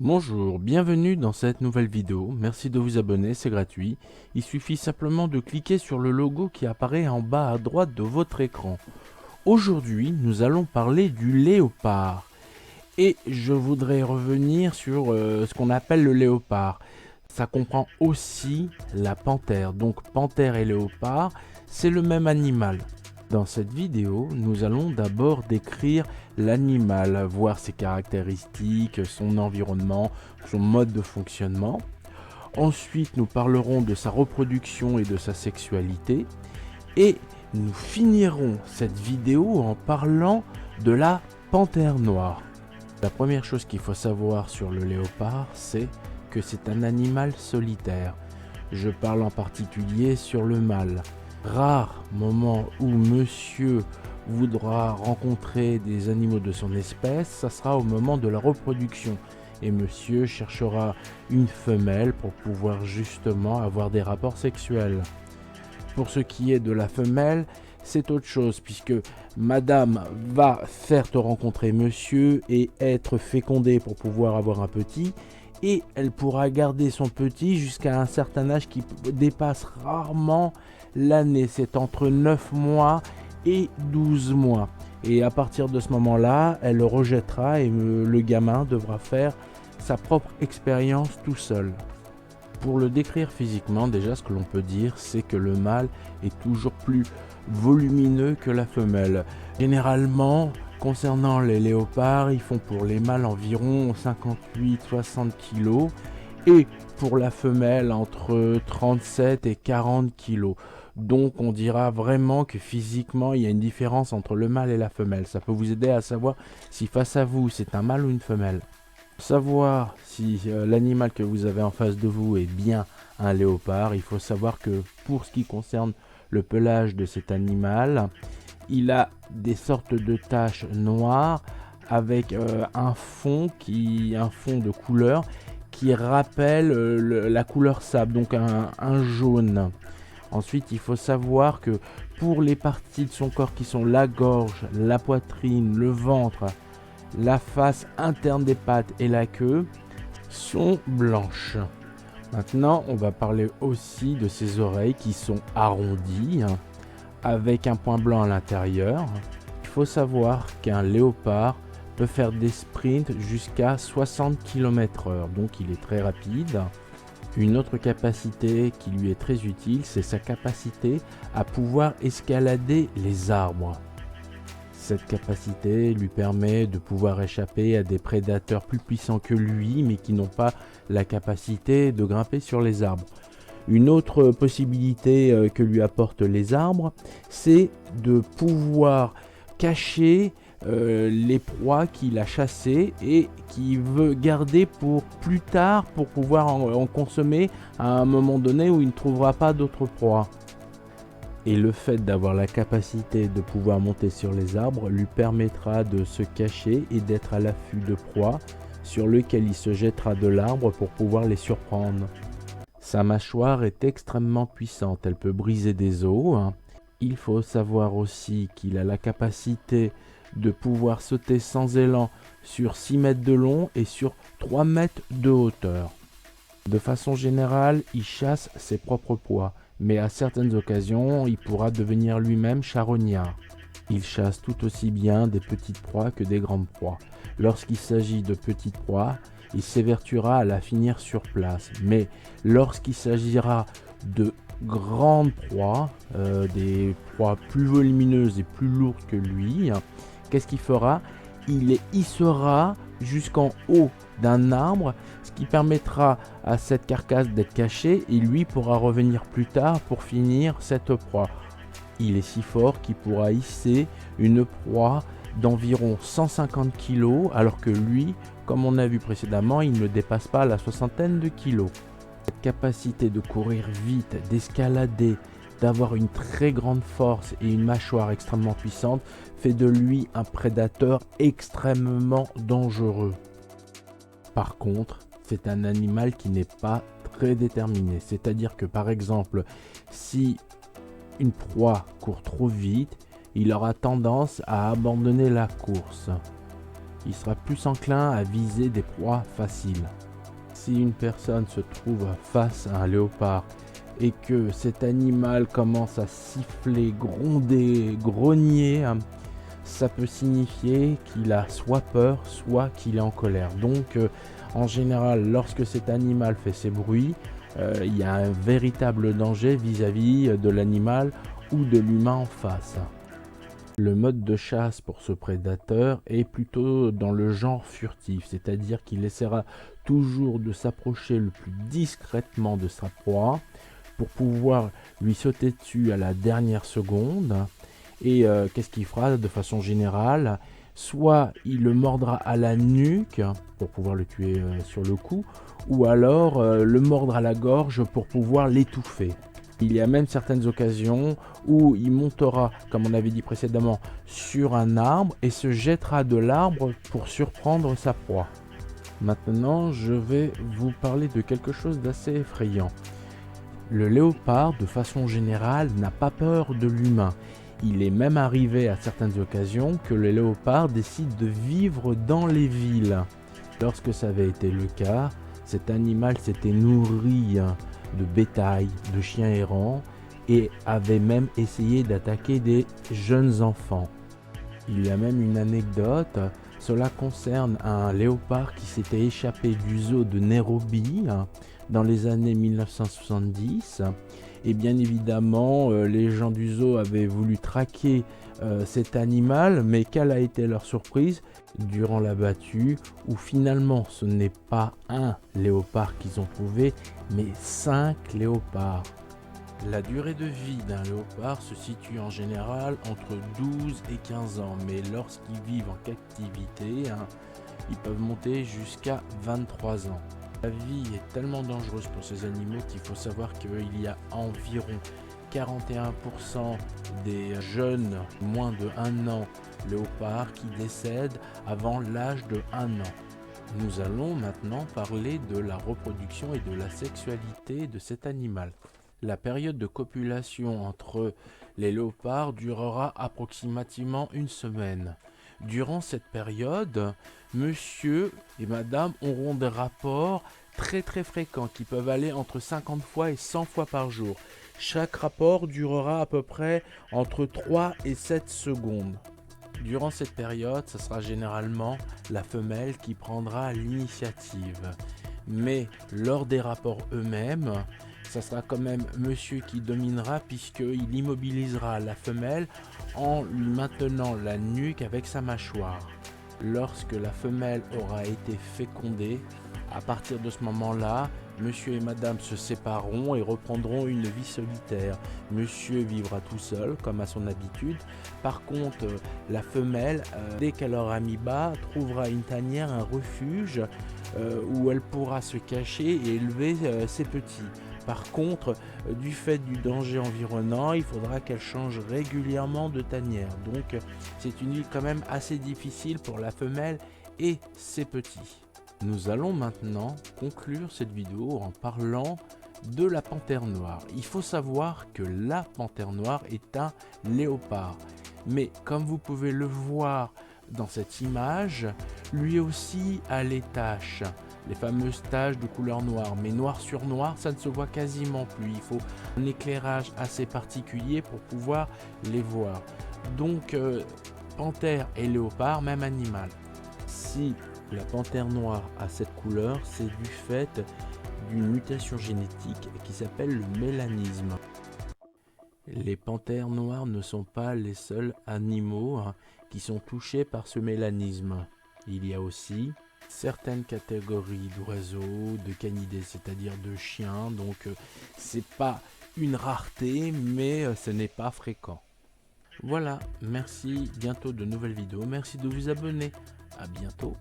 Bonjour, bienvenue dans cette nouvelle vidéo, merci de vous abonner, c'est gratuit. Il suffit simplement de cliquer sur le logo qui apparaît en bas à droite de votre écran. Aujourd'hui, nous allons parler du léopard. Et je voudrais revenir sur ce qu'on appelle le léopard. Ça comprend aussi la panthère, donc panthère et léopard, c'est le même animal. Dans cette vidéo, nous allons d'abord décrire l'animal, voir ses caractéristiques, son environnement, son mode de fonctionnement. Ensuite, nous parlerons de sa reproduction et de sa sexualité. Et nous finirons cette vidéo en parlant de la panthère noire. La première chose qu'il faut savoir sur le léopard, c'est que c'est un animal solitaire. Je parle en particulier sur le mâle. Rare moment où monsieur voudra rencontrer des animaux de son espèce, ça sera au moment de la reproduction. Et monsieur cherchera une femelle pour pouvoir justement avoir des rapports sexuels. Pour ce qui est de la femelle, c'est autre chose puisque madame va faire te rencontrer monsieur et être fécondée pour pouvoir avoir un petit. Et elle pourra garder son petit jusqu'à un certain âge qui dépasse rarement l'année. C'est entre 9 mois et 12 mois. Et à partir de ce moment-là, elle le rejettera et le gamin devra faire sa propre expérience tout seul. Pour le décrire physiquement, déjà ce que l'on peut dire, c'est que le mâle est toujours plus volumineux que la femelle. Généralement, concernant les léopards, ils font pour les mâles environ 58-60 kg et pour la femelle entre 37 et 40 kg. Donc on dira vraiment que physiquement il y a une différence entre le mâle et la femelle. Ça peut vous aider à savoir si face à vous c'est un mâle ou une femelle. Pour savoir si l'animal que vous avez en face de vous est bien un léopard, il faut savoir que pour ce qui concerne le pelage de cet animal, il a des sortes de taches noires avec un fond de couleur qui rappelle la couleur sable, donc un jaune. Ensuite, il faut savoir que pour les parties de son corps qui sont la gorge, la poitrine, le ventre, la face interne des pattes et la queue sont blanches. Maintenant, on va parler aussi de ses oreilles qui sont arrondies avec un point blanc à l'intérieur. Il faut savoir qu'un léopard peut faire des sprints jusqu'à 60 km/h, donc il est très rapide. Une autre capacité qui lui est très utile, c'est sa capacité à pouvoir escalader les arbres. Cette capacité lui permet de pouvoir échapper à des prédateurs plus puissants que lui, mais qui n'ont pas la capacité de grimper sur les arbres. Une autre possibilité que lui apportent les arbres, c'est de pouvoir cacher les proies qu'il a chassées et qu'il veut garder pour plus tard pour pouvoir en consommer à un moment donné où il ne trouvera pas d'autres proies. Et le fait d'avoir la capacité de pouvoir monter sur les arbres lui permettra de se cacher et d'être à l'affût de proies sur lesquelles il se jettera de l'arbre pour pouvoir les surprendre. Sa mâchoire est extrêmement puissante, elle peut briser des os. Il faut savoir aussi qu'il a la capacité de pouvoir sauter sans élan sur 6 mètres de long et sur 3 mètres de hauteur. De façon générale, il chasse ses propres proies, mais à certaines occasions, il pourra devenir lui-même charognard. Il chasse tout aussi bien des petites proies que des grandes proies. Lorsqu'il s'agit de petites proies, il s'évertuera à la finir sur place. Mais lorsqu'il s'agira de grandes proies, des proies plus volumineuses et plus lourdes que lui, qu'est-ce qu'il fera? Il les hissera jusqu'en haut d'un arbre, ce qui permettra à cette carcasse d'être cachée et lui pourra revenir plus tard pour finir cette proie. Il est si fort qu'il pourra hisser une proie d'environ 150 kg alors que lui, comme on a vu précédemment, il ne dépasse pas la soixantaine de kilos. Cette capacité de courir vite, d'escalader, d'avoir une très grande force et une mâchoire extrêmement puissante fait de lui un prédateur extrêmement dangereux. Par contre, c'est un animal qui n'est pas très déterminé, c'est-à-dire que par exemple, si une proie court trop vite, il aura tendance à abandonner la course. il sera plus enclin à viser des proies faciles. Si une personne se trouve face à un léopard et que cet animal commence à siffler, gronder, grogner, ça peut signifier qu'il a soit peur, soit qu'il est en colère. Donc, en général, lorsque cet animal fait ces bruits, il y a un véritable danger vis-à-vis de l'animal ou de l'humain en face. Le mode de chasse pour ce prédateur est plutôt dans le genre furtif, c'est-à-dire qu'il essaiera toujours de s'approcher le plus discrètement de sa proie pour pouvoir lui sauter dessus à la dernière seconde. Et qu'est-ce qu'il fera de façon générale? Soit il le mordra à la nuque pour pouvoir le tuer sur le coup, ou alors le mordre à la gorge pour pouvoir l'étouffer. Il y a même certaines occasions où il montera, comme on avait dit précédemment, sur un arbre et se jettera de l'arbre pour surprendre sa proie. Maintenant, je vais vous parler de quelque chose d'assez effrayant. Le léopard, de façon générale, n'a pas peur de l'humain. Il est même arrivé à certaines occasions que le léopard décide de vivre dans les villes. Lorsque ça avait été le cas, cet animal s'était nourri de bétail, de chiens errants et avait même essayé d'attaquer des jeunes enfants. Il y a même une anecdote, cela concerne un léopard qui s'était échappé du zoo de Nairobi dans les années 1970. Et bien évidemment, les gens du zoo avaient voulu traquer cet animal, mais quelle a été leur surprise durant la battue, où finalement ce n'est pas un léopard qu'ils ont trouvé, mais 5 léopards. La durée de vie d'un léopard se situe en général entre 12 et 15 ans, mais lorsqu'ils vivent en captivité, ils peuvent monter jusqu'à 23 ans. La vie est tellement dangereuse pour ces animaux qu'il faut savoir qu'il y a environ 41% des jeunes moins de 1 an léopards qui décèdent avant l'âge de 1 an. Nous allons maintenant parler de la reproduction et de la sexualité de cet animal. La période de copulation entre les léopards durera approximativement 1 semaine. Durant cette période, monsieur et madame auront des rapports très fréquents qui peuvent aller entre 50 fois et 100 fois par jour. Chaque rapport durera à peu près entre 3 et 7 secondes. Durant cette période, ce sera généralement la femelle qui prendra l'initiative. Mais lors des rapports eux-mêmes, ça sera quand même monsieur qui dominera puisqu'il immobilisera la femelle en lui maintenant la nuque avec sa mâchoire. Lorsque la femelle aura été fécondée, à partir de ce moment-là, monsieur et madame se sépareront et reprendront une vie solitaire. Monsieur vivra tout seul, comme à son habitude. Par contre, la femelle, dès qu'elle aura mis bas, trouvera une tanière, un refuge où elle pourra se cacher et élever ses petits. Par contre, du fait du danger environnant, il faudra qu'elle change régulièrement de tanière. Donc, c'est une vie quand même assez difficile pour la femelle et ses petits. Nous allons maintenant conclure cette vidéo en parlant de la panthère noire. Il faut savoir que la panthère noire est un léopard. Mais comme vous pouvez le voir dans cette image, lui aussi a les taches. Les fameuses taches de couleur noire, mais noir sur noir, ça ne se voit quasiment plus. Il faut un éclairage assez particulier pour pouvoir les voir. Donc, panthère et léopard, même animal. Si la panthère noire a cette couleur, c'est du fait d'une mutation génétique qui s'appelle le mélanisme. Les panthères noires ne sont pas les seuls animaux qui sont touchés par ce mélanisme. Il y a aussi certaines catégories d'oiseaux, de canidés, c'est-à-dire de chiens, donc c'est pas une rareté, mais ce n'est pas fréquent. Voilà, merci, bientôt de nouvelles vidéos, merci de vous abonner, à bientôt.